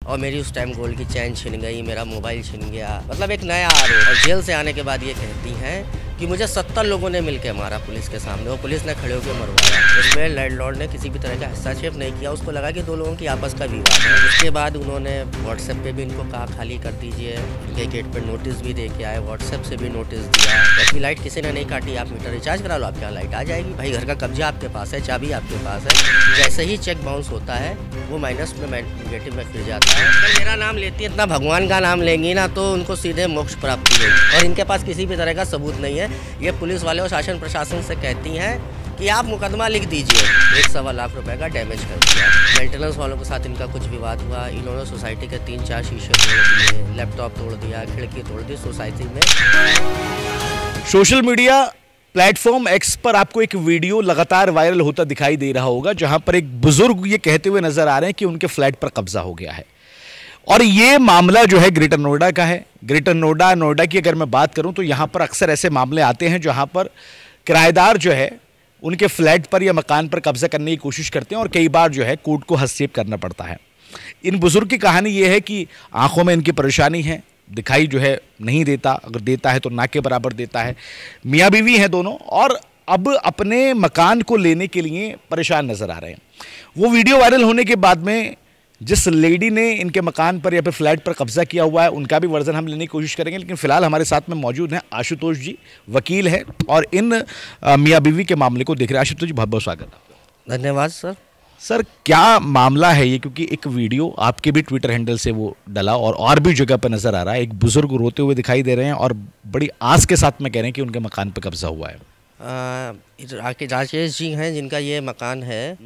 और मेरी उस टाइम गोल्ड की चैन छिन गई, मेरा मोबाइल छिन गया। मतलब एक नया आरोप। और जेल से आने के बाद ये कहती हैं कि मुझे 70 लोगों ने मिलकर मारा पुलिस के सामने, और पुलिस ने खड़े होकर मरवाया। इसमें लैंडलॉर्ड ने किसी भी तरह का हस्तक्षेप नहीं किया, उसको लगा कि दो लोगों की आपस का विवाद है। उसके बाद उन्होंने व्हाट्सएप पे भी इनको कहा खाली कर दीजिए, इनके गेट पर नोटिस भी दे के आए, व्हाट्सएप से भी नोटिस दिया। जबकि लाइट किसी ने नहीं काटी, आप मीटर रिचार्ज करा लो, आपके यहाँ लाइट आ जाएगी। भाई घर का कब्जा आपके पास है, चाबी आपके पास है। जैसे ही चेक बाउंस होता है वो माइनस में नेगेटिव में फिर जाता है। अगर मेरा नाम लेती है, इतना भगवान का नाम लेंगी ना, तो उनको सीधे मोक्ष प्राप्ति होगी। और इनके पास किसी भी तरह का सबूत नहीं है। ये पुलिस वाले और शासन प्रशासन से कहती हैं कि आप मुकदमा लिख दीजिए। 1.25 लाख रुपए का डैमेज कर दिया। मेंटेनेंस वालों के साथ इनका कुछ विवाद हुआ, इन्होंने सोसाइटी के 3-4 शीशे तोड़ दिए, लैपटॉप तोड़ दिया, खिड़की तोड़ दी सोसाइटी में। सोशल मीडिया प्लेटफॉर्म एक्स पर आपको एक वीडियो लगातार वायरल होता दिखाई दे रहा होगा, जहां पर एक बुजुर्ग ये कहते हुए नजर आ रहे हैं कि उनके फ्लैट पर कब्जा हो गया है। और ये मामला जो है ग्रेटर नोएडा का है। ग्रेटर नोएडा की अगर मैं बात करूं तो यहां पर अक्सर ऐसे मामले आते हैं जहां पर किराएदार जो है उनके फ्लैट पर या मकान पर कब्जा करने की कोशिश करते हैं और कई बार जो है कोर्ट को हस्तक्षेप करना पड़ता है। इन बुजुर्ग की कहानी ये है कि आंखों में इनकी परेशानी है, दिखाई जो है नहीं देता, अगर देता है तो ना के बराबर देता है। मियाँ बीवी हैं दोनों और अब अपने मकान को लेने के लिए परेशान नजर आ रहे हैं। वो वीडियो वायरल होने के बाद में जिस लेडी ने इनके मकान पर या फिर फ्लैट पर कब्जा किया हुआ है उनका भी वर्जन हम लेने की कोशिश करेंगे, लेकिन फिलहाल हमारे साथ में मौजूद हैं आशुतोष जी, वकील है और इन मियाँ बीवी के मामले को देख रहे हैं। आशुतोष जी बहुत बहुत स्वागत है। धन्यवाद सर। सर क्या मामला है ये, क्योंकि एक वीडियो आपके भी ट्विटर हैंडल से वो डला और भी जगह पर नजर आ रहा है। एक बुजुर्ग रोते हुए दिखाई दे रहे हैं और बड़ी आस के साथ में कह रहे हैं कि उनके मकान पर कब्जा हुआ है। राकेश जी हैं जिनका ये मकान है,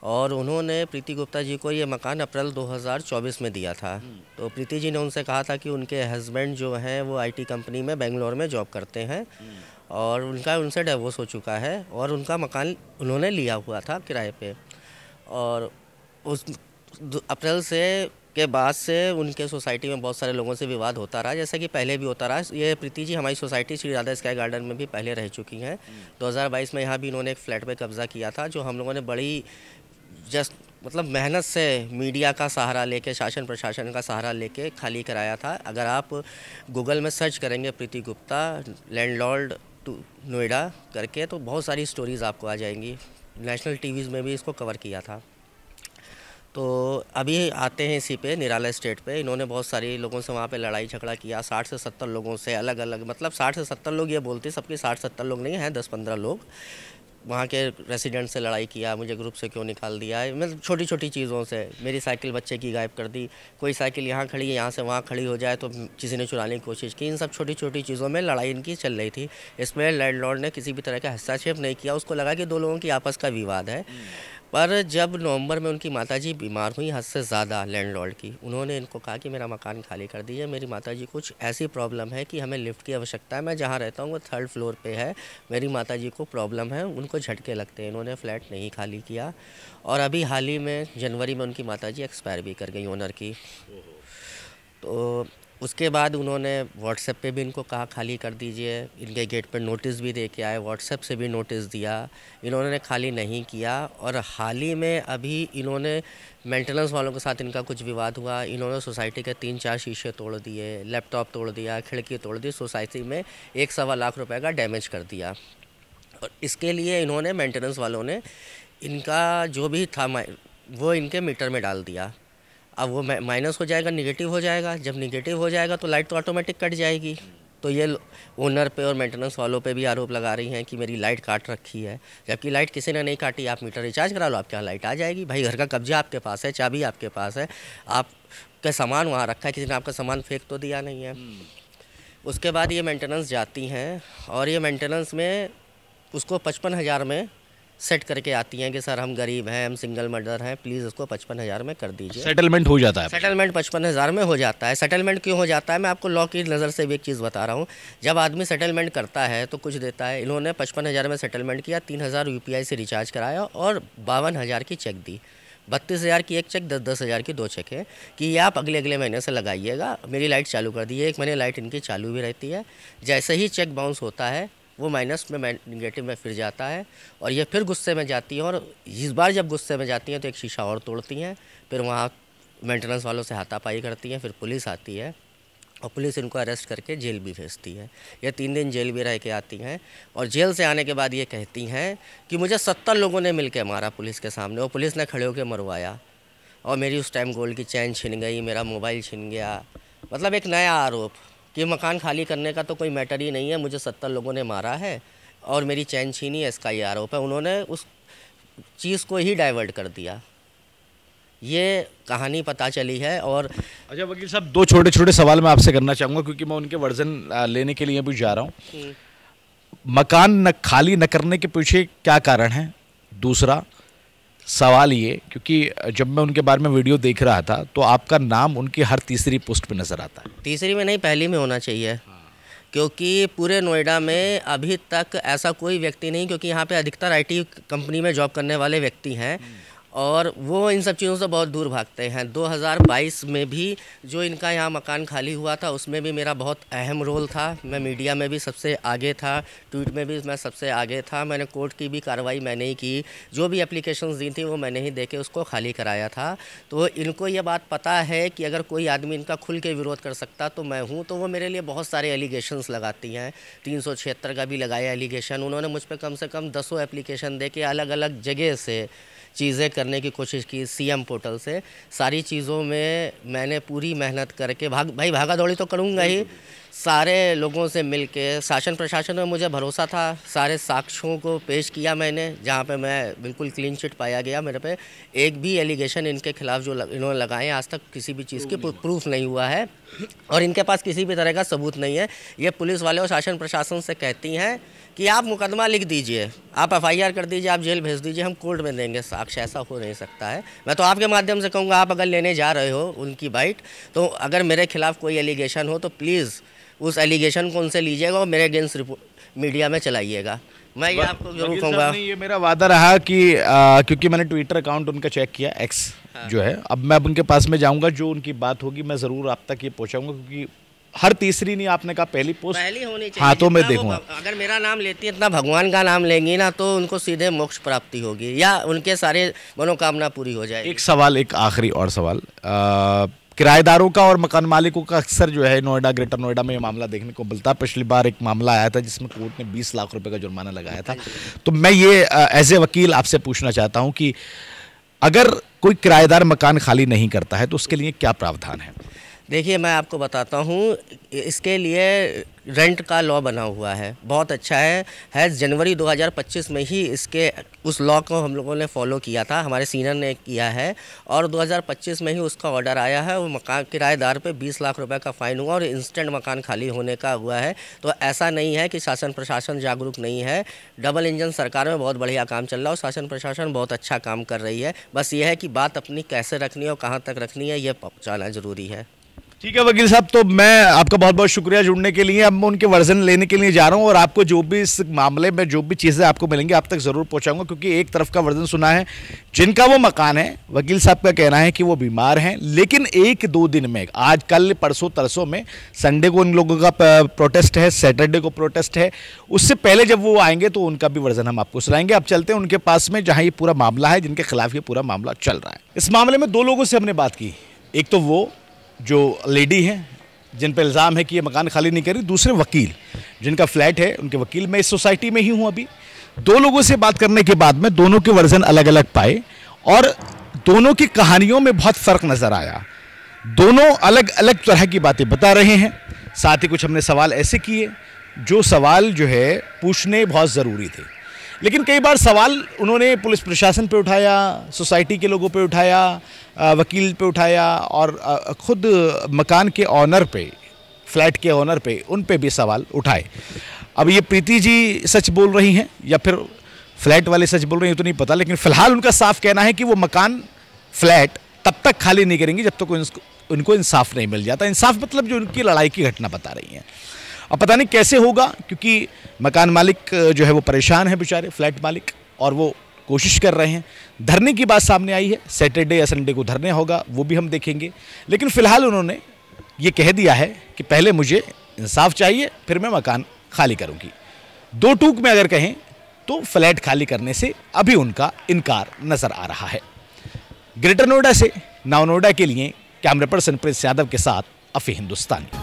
और उन्होंने प्रीति गुप्ता जी को ये मकान अप्रैल 2024 में दिया था। तो प्रीति जी ने उनसे कहा था कि उनके हस्बैंड जो हैं वो आईटी कंपनी में बेंगलोर में जॉब करते हैं और उनका उनसे डिवोर्स हो चुका है और उनका मकान उन्होंने लिया हुआ था किराए पे। और उस अप्रैल से के बाद से उनके सोसाइटी में बहुत सारे लोगों से विवाद होता रहा, जैसा कि पहले भी होता रहा। ये प्रीति जी हमारी society Shri Radha sky garden में भी पहले रह चुकी हैं। 2022 में यहाँ भी इन्होंने एक फ्लैट पे कब्जा किया था, जो हम लोगों ने बड़ी मतलब मेहनत से मीडिया का सहारा लेके, शासन प्रशासन का सहारा लेके खाली कराया था। अगर आप गूगल में सर्च करेंगे प्रीति गुप्ता लैंडलॉर्ड टू नोएडा करके तो बहुत सारी स्टोरीज़ आपको आ जाएंगी। नेशनल टीवीज़ में भी इसको कवर किया था। तो अभी आते हैं इसी पे निराला स्टेट पे। इन्होंने बहुत सारे लोगों से वहाँ पे लड़ाई झगड़ा किया, 60 से 70 लोगों से अलग अलग, मतलब 60 से 70 लोग ये बोलते, सबके 60-70 लोग नहीं हैं, 10-15 लोग वहाँ के रेसिडेंट से लड़ाई किया। मुझे ग्रुप से क्यों निकाल दिया है, मतलब छोटी छोटी चीज़ों से। मेरी साइकिल बच्चे की गायब कर दी, कोई साइकिल यहाँ खड़ी है, यहाँ से वहाँ खड़ी हो जाए तो किसी ने चुराने की कोशिश की। इन सब छोटी छोटी चीज़ों में लड़ाई इनकी चल रही थी। इसमें लैंडलॉर्ड ने किसी भी तरह का हस्तक्षेप नहीं किया, उसको लगा कि दो लोगों की आपस का विवाद है। पर जब नवंबर में उनकी माताजी बीमार हुई हद से ज़्यादा लैंडलॉर्ड की, उन्होंने इनको कहा कि मेरा मकान खाली कर दीजिए, मेरी माताजी कुछ ऐसी प्रॉब्लम है कि हमें लिफ्ट की आवश्यकता है। मैं जहाँ रहता हूँ वो 3rd फ्लोर पे है, मेरी माताजी को प्रॉब्लम है, उनको झटके लगते हैं। इन्होंने फ्लैट नहीं खाली किया और अभी हाल ही में जनवरी में उनकी माताजी एक्सपायर भी कर गई ओनर की। तो उसके बाद उन्होंने व्हाट्सएप पे भी इनको कहा खाली कर दीजिए, इनके गेट पर नोटिस भी दे के आए, व्हाट्सएप से भी नोटिस दिया। इन्होंने खाली नहीं किया और हाल ही में अभी इन्होंने मेंटेनेंस वालों के साथ इनका कुछ विवाद हुआ। इन्होंने सोसाइटी के 3-4 शीशे तोड़ दिए, लैपटॉप तोड़ दिया, खिड़की तोड़ दी, सोसाइटी में 1.25 लाख रुपए का डैमेज कर दिया। और इसके लिए इन्होंने मेंटेनेंस वालों ने इनका जो भी था वो इनके मीटर में डाल दिया। अब वो माइनस हो जाएगा, निगेटिव हो जाएगा। जब निगेटिव हो जाएगा तो लाइट तो ऑटोमेटिक कट जाएगी। तो ये ओनर पे और मेंटेनेंस वालों पे भी आरोप लगा रही हैं कि मेरी लाइट काट रखी है, जबकि लाइट किसी ने नहीं काटी। आप मीटर रिचार्ज करा लो, आपके यहाँ लाइट आ जाएगी। भाई घर का कब्जा आपके पास है, चाबी आपके पास है, आपका सामान वहाँ रखा है, किसी ने आपका सामान फेंक तो दिया नहीं है। उसके बाद ये मेंटेनेंस जाती हैं और ये मेंटेनेंस में उसको 55,000 में सेट करके आती हैं कि सर हम गरीब हैं, हम सिंगल मदर हैं, प्लीज़ उसको 55,000 में कर दीजिए। सेटलमेंट हो जाता है? सेटलमेंट 55,000 में हो जाता है। सेटलमेंट क्यों हो जाता है, मैं आपको लॉ की नज़र से भी एक चीज़ बता रहा हूँ। जब आदमी सेटलमेंट करता है तो कुछ देता है। इन्होंने 55,000 में सेटलमेंट किया, 3,000 UPI से रिचार्ज कराया और 52,000 की चेक दी। 32,000 की एक चेक, 10,000 की 2 चेक है कि ये आप अगले महीने से लगाइएगा, मेरी लाइट चालू कर दी है। 1 महीने लाइट इनकी चालू भी रहती है। जैसे ही चेक बाउंस होता है वो माइनस में निगेटिव में फिर जाता है और ये फिर गुस्से में जाती हैं। और इस बार जब गुस्से में जाती हैं तो एक शीशा और तोड़ती हैं, फिर वहाँ मेंटेनेंस वालों से हाथापाई करती हैं, फिर पुलिस आती है और पुलिस इनको अरेस्ट करके जेल भी भेजती है। ये 3 दिन जेल भी रह के आती हैं और जेल से आने के बाद ये कहती हैं कि मुझे 70 लोगों ने मिल के मारा पुलिस के सामने, और पुलिस ने खड़े होकर मरवाया, और मेरी उस टाइम गोल्ड की चैन छिन गई, मेरा मोबाइल छिन गया। मतलब एक नया आरोप कि मकान खाली करने का तो कोई मैटर ही नहीं है, मुझे 70 लोगों ने मारा है और मेरी चैन छीनी है, इसका ये आरोप है। उन्होंने उस चीज़ को ही डाइवर्ट कर दिया। ये कहानी पता चली है। और अच्छा वकील साहब, 2 छोटे छोटे सवाल मैं आपसे करना चाहूँगा, क्योंकि मैं उनके वर्जन लेने के लिए भी जा रहा हूँ। मकान न खाली न करने के पीछे क्या कारण है? दूसरा सवाल ये, क्योंकि जब मैं उनके बारे में वीडियो देख रहा था तो आपका नाम उनकी हर तीसरी पोस्ट पे नज़र आता है। तीसरी में नहीं, पहली में होना चाहिए। क्योंकि पूरे नोएडा में अभी तक ऐसा कोई व्यक्ति नहीं, क्योंकि यहाँ पे अधिकतर आईटी कंपनी में जॉब करने वाले व्यक्ति हैं और वो इन सब चीज़ों से बहुत दूर भागते हैं। 2022 में भी जो इनका यहाँ मकान खाली हुआ था उसमें भी मेरा बहुत अहम रोल था। मैं मीडिया में भी सबसे आगे था, ट्वीट में भी मैं सबसे आगे था। मैंने कोर्ट की भी कार्रवाई मैंने ही की, जो भी एप्लीकेशंस दी थी वो मैंने ही देके उसको खाली कराया था। तो इनको ये बात पता है कि अगर कोई आदमी इनका खुल के विरोध कर सकता तो मैं हूँ। तो वो मेरे लिए बहुत सारे एलिगेशंस लगाती हैं, 376 का भी लगाया एलिगेशन। उन्होंने मुझ पर कम से कम 10 एप्लीकेशन दे के अलग अलग जगह से चीज़ें करने की कोशिश की। सीएम पोर्टल से सारी चीज़ों में मैंने पूरी मेहनत करके भागा दौड़ी तो करूँगा ही, सारे लोगों से मिलके शासन प्रशासन में मुझे भरोसा था। सारे साक्ष्यों को पेश किया मैंने, जहाँ पे मैं बिल्कुल क्लीन चिट पाया गया। मेरे पे एक भी एलिगेशन इनके खिलाफ जो इन्होंने लगाए आज तक किसी भी चीज़ की प्रूफ नहीं हुआ है और इनके पास किसी भी तरह का सबूत नहीं है। ये पुलिस वाले और शासन प्रशासन से कहती हैं कि आप मुकदमा लिख दीजिए, आप एफआईआर कर दीजिए, आप जेल भेज दीजिए, हम कोर्ट में देंगे साक्ष्य। ऐसा हो नहीं सकता है। मैं तो आपके माध्यम से कहूँगा, आप अगर लेने जा रहे हो उनकी बाइट, तो अगर मेरे खिलाफ कोई एलिगेशन हो तो प्लीज़ उस एलिगेशन को उनसे लीजिएगा और मेरे अगेंस्ट मीडिया में चलाइएगा। मैं ये आपको जरूर कहूँगा। ये मेरा वादा रहा कि क्योंकि मैंने ट्विटर अकाउंट उनका चेक किया, एक्स जो है, अब मैं उनके पास में जाऊँगा, जो उनकी बात होगी मैं ज़रूर आप तक ये पहुँचाऊँगा, क्योंकि हर तीसरी नहीं, आपने कहा पहली पोस्ट पहली होनी चाहिए। हाँ, तो मैं देखूंगा। अगर मेरा नाम लेती है, इतना भगवान का नाम लेंगी ना, तो उनको सीधे मोक्ष प्राप्ति होगी या उनके सारे मनोकामना पूरी हो जाएगी। एक सवाल, एक आखिरी और सवाल, किराएदारों का और मकान मालिकों का अक्सर जो है नोएडा, ग्रेटर नोएडा में ये मामला देखने को मिलता है। पिछली बार एक मामला आया था जिसमें कोर्ट ने 20 लाख रुपए का जुर्माना लगाया था। तो मैं ये एज ए वकील आपसे पूछना चाहता हूँ कि अगर कोई किराएदार मकान खाली नहीं करता है तो उसके लिए क्या प्रावधान है? देखिए, मैं आपको बताता हूँ, इसके लिए रेंट का लॉ बना हुआ है, बहुत अच्छा है। जनवरी 2025 में ही इसके उस लॉ को हम लोगों ने फॉलो किया था, हमारे सीनियर ने किया है, और 2025 में ही उसका ऑर्डर आया है। वो मकान किराएदार पे 20 लाख रुपए का फ़ाइन हुआ और इंस्टेंट मकान खाली होने का हुआ है। तो ऐसा नहीं है कि शासन प्रशासन जागरूक नहीं है। डबल इंजन सरकार में बहुत बढ़िया काम चल रहा है और शासन प्रशासन बहुत अच्छा काम कर रही है। बस ये है कि बात अपनी कैसे रखनी है और कहाँ तक रखनी है, ये पहुँचाना ज़रूरी है। ठीक है वकील साहब, तो मैं आपका बहुत बहुत शुक्रिया जुड़ने के लिए। अब मैं उनके वर्जन लेने के लिए जा रहा हूं और आपको जो भी इस मामले में जो भी चीज़ें आपको मिलेंगी आप तक ज़रूर पहुंचाऊंगा, क्योंकि एक तरफ का वर्जन सुना है जिनका वो मकान है, वकील साहब का कहना है कि वो बीमार हैं, लेकिन 1-2 दिन में, आज कल परसों तरसों में, संडे को उन लोगों का प्रोटेस्ट है, सैटरडे को प्रोटेस्ट है, उससे पहले जब वो आएंगे तो उनका भी वर्जन हम आपको सुनाएंगे। अब चलते हैं उनके पास में जहाँ ये पूरा मामला है, जिनके खिलाफ ये पूरा मामला चल रहा है। इस मामले में 2 लोगों से हमने बात की, एक तो वो जो लेडी हैं जिन पर इल्ज़ाम है कि ये मकान खाली नहीं करी, दूसरे वकील जिनका फ्लैट है, उनके वकील। मैं इस सोसाइटी में ही हूँ अभी। 2 लोगों से बात करने के बाद में दोनों के वर्जन अलग अलग पाए और दोनों की कहानियों में बहुत फ़र्क नज़र आया। दोनों अलग अलग तरह की बातें बता रहे हैं। साथ ही कुछ हमने सवाल ऐसे किए जो सवाल जो है पूछने बहुत ज़रूरी थे, लेकिन कई बार सवाल उन्होंने पुलिस प्रशासन पे उठाया, सोसाइटी के लोगों पे उठाया, वकील पे उठाया और ख़ुद मकान के ऑनर पे, फ्लैट के ऑनर पे, उन पे भी सवाल उठाए। अब ये प्रीति जी सच बोल रही हैं या फिर फ्लैट वाले सच बोल रही हैं तो नहीं पता, लेकिन फ़िलहाल उनका साफ कहना है कि वो मकान, फ्लैट तब तक खाली नहीं करेंगी जब तक उनको इंसाफ नहीं मिल जाता। इंसाफ मतलब जो उनकी लड़ाई की घटना बता रही हैं। अब पता नहीं कैसे होगा, क्योंकि मकान मालिक जो है वो परेशान है बेचारे, फ्लैट मालिक, और वो कोशिश कर रहे हैं। धरने की बात सामने आई है, सैटरडे या संडे को धरने होगा, वो भी हम देखेंगे। लेकिन फ़िलहाल उन्होंने ये कह दिया है कि पहले मुझे इंसाफ चाहिए, फिर मैं मकान खाली करूँगी। 2 टूक में अगर कहें तो फ्लैट खाली करने से अभी उनका इनकार नज़र आ रहा है। ग्रेटर नोएडा से नाव नोएडा के लिए कैमरा पर्सन प्रिंस यादव के साथ अफी हिंदुस्तानी।